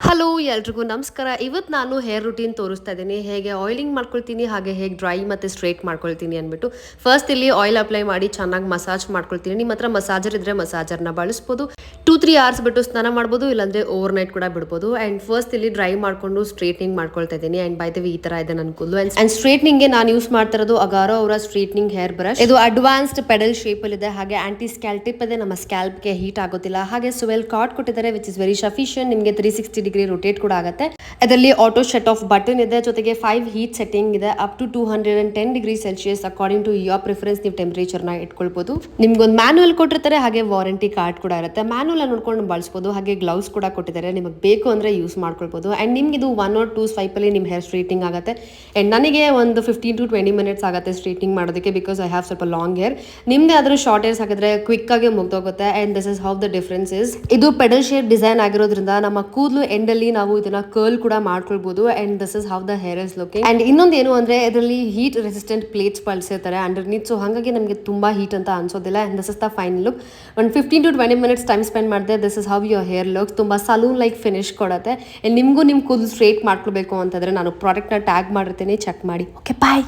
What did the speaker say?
Hello ಎಲ್ರಿಗೂ ನಮಸ್ಕಾರ. ಇವತ್ತು ನಾನು ಹೇರ್ ರೂಟೀನ್ ತೋರಿಸ್ತಾ ಇದ್ದೀನಿ, ಹೇಗೆ ಆಯಿಲಿಂಗ್ ಮಾಡ್ಕೊಳ್ತೀನಿ ಹಾಗೆ ಹೇಗೆ ಡ್ರೈ ಮತ್ತು ಸ್ಟ್ರೇಟ್ ಮಾಡ್ಕೊಳ್ತೀನಿ ಅಂದ್ಬಿಟ್ಟು. ಫಸ್ಟ್ ಇಲ್ಲಿ ಆಯಿಲ್ ಅಪ್ಲೈ ಮಾಡಿ ಚೆನ್ನಾಗಿ ಮಸಾಜ್ ಮಾಡ್ಕೊಳ್ತೀನಿ. ನಿಮ್ಮ ಹತ್ರ ಮಸಾಜರ್ ಇದ್ದರೆ ಮಸಾಜರ್ನ ಬಳಸ್ಬೋದು. 2-3 ಅವರ್ಸ್ ಬಿಟ್ಟು ಸ್ನಾನ ಮಾಡ್ಬೋದು, ಇಲ್ಲಾಂದರೆ ಓವರ್ ನೈಟ್ ಕೂಡ ಬಿಡ್ಬೋದು. ಆ್ಯಂಡ್ ಫಸ್ಟ್ ಇಲ್ಲಿ ಡ್ರೈ ಮಾಡಿಕೊಂಡು ಸ್ಟ್ರೇಟ್ನಿಂಗ್ ಮಾಡ್ಕೊಳ್ತಾ ಇದ್ದೀನಿ. ಆ್ಯಂಡ್ ಬೈ ದ ವೆ ಈ ಥರ ಇದೆ ನನ್ನ ಕೂದಲು. ಆ್ಯಂಡ್ ಸ್ಟ್ರೇಟ್ನಿಂಗ್ಗೆ ನಾನು ಯೂಸ್ ಮಾಡ್ತಾ ಇರೋದು ಅಗಾರೋ ಅವರ ಸ್ಟ್ರೇಟ್ನಿಂಗ್ ಹೇರ್ ಬ್ರಷ್. ಇದು ಅಡ್ವಾನ್ಸ್ಡ್ ಪೆಡಲ್ ಶೇಪಲ್ಲಿದೆ, ಹಾಗೆ ಆಂಟಿ ಸ್ಕ್ಯಾಲ್ಟಿಪ್ ಇದೆ, ನಮ್ಮ ಸ್ಕ್ಯಾಲ್ಪ್ಗೆ ಹೀಟ್ ಆಗೋದಿಲ್ಲ. ಹಾಗೆ ಸ್ವೆಲ್ ಕಾರ್ಡ್ ಕೊಟ್ಟಿದ್ದಾರೆ ವಿಚ್ ಇಸ್ ವೆರಿ ಸಫಿಷಿಯಂಟ್. ನಿಮಗೆ 360 ಡಿಗ್ರಿ ರೊಟೇಟ್ ಕೂಡ ಆಗುತ್ತೆ. ಅದರಲ್ಲಿ ಆಟೋ ಶಟ್ ಆಫ್ ಬಟನ್ ಇದೆ, ಜೊತೆಗೆ 5 ಹೀಟ್ ಸೆಟ್ಟಿಂಗ್ ಇದೆ, up to 210 degree Celsius according to your preference ನೀವು ಟೆಂಪರೇಚರ್ನ ಇಟ್ಕೊಳ್ಬೋದು. ನಿಮ್ಗೊಂದು ಮ್ಯಾನುವಲ್ ಕೊಟ್ಟಿರ್ತಾರೆ, ಹಾಗೆ ವಾರಂಟಿ ಕಾರ್ಡ್ ಕೂಡ ಇರುತ್ತೆ. ಮ್ಯಾನುವಲ್ ನೋಡ್ಕೊಂಡು ಬಳಸ್ಬೋದು. ಹಾಗೆ ಗ್ಲೌಸ್ ಕೂಡ ಕೊಟ್ಟಿದ್ದಾರೆ, ನಿಮಗೆ ಬೇಕು ಅಂದರೆ ಯೂಸ್ ಮಾಡ್ಕೊಳ್ಬೋದು. ಆ್ಯಂಡ್ ನಿಮ್ಗೆ ಇದು 1 or 2 ಸ್ವೈಪಲ್ಲಿ ನಿಮ್ಮ ಹೇರ್ ಸ್ಟ್ರೇಟಿಂಗ್ ಆಗುತ್ತೆ. ಆ್ಯಂಡ್ ನನಗೆ ಒಂದು 15 to 20 ಮಿನಿಟ್ಸ್ ಆಗುತ್ತೆ ಸ್ಟ್ರೇಟಿಂಗ್ ಮಾಡೋದಕ್ಕೆ, ಬಿಕಾಸ್ ಐ ಹ್ಯಾವ್ ಸ್ವಲ್ಪ ಲಾಂಗ್ ಹೇರ್. ನಿಮ್ದು ಆದರೂ ಶಾರ್ಟ್ ಹೇರ್ಸ್ ಹಾಕಿದ್ರೆ ಕ್ವಿಕ್ ಆಗಿ ಮುಗ್ದೋಗುತ್ತೆ. And this is how the difference is. ಇದು ಪೆಡಲ್ ಶೇಪ್ ಡಿಸೈನ್ ಆಗಿರೋದ್ರಿಂದ ನಮ್ಮ ಕೂದಲು ಎಂಡಲ್ಲಿ ನಾವು ಇದನ್ನ ಕರ್ಲ್ ಕೂಡ ಮಾಡ್ಕೊಳ್ಬಹುದು. And this is how the hair is looking. And ಇನ್ನೊಂದು ಏನು ಅಂದ್ರೆ ಇದರಲ್ಲಿ ಹೀಟ್ ರೆಸಿಸ್ಟೆಂಟ್ ಪ್ಲೇಟ್ಸ್ ಬಳಸಿರ್ತಾರೆ ಅಂಡರ್ನೀತ್, ಸೊ ಹಾಗಾಗಿ ನಮಗೆ ತುಂಬಾ ಹೀಟ್ ಅಂತ ಅನ್ಸೋದಿಲ್ಲ. And this is the fine look. ಒಂದು 15 to 20 ಮಿನಿಟ್ಸ್ ಟೈಮ್ ಸ್ಪೆಂಡ್ ಮಾಡಿದೆ. This is how your hair looks. ತುಂಬಾ ಸಲೂನ್ ಲೈಕ್ ಫಿನಿಶ್ ಕೊಡುತ್ತೆ. ನಿಮಗೂ ನಿಮ್ಮ ಕೂದಲು ಸ್ಟ್ರೇಟ್ ಮಾಡ್ಕೊಳ್ಬೇಕು ಅಂತಂದ್ರೆ ನಾನು ಪ್ರಾಡಕ್ಟ್ನ ಟ್ಯಾಗ್ ಮಾಡಿರ್ತೀನಿ, ಚೆಕ್ ಮಾಡಿ. ಓಕೆ, ಬಾಯ್.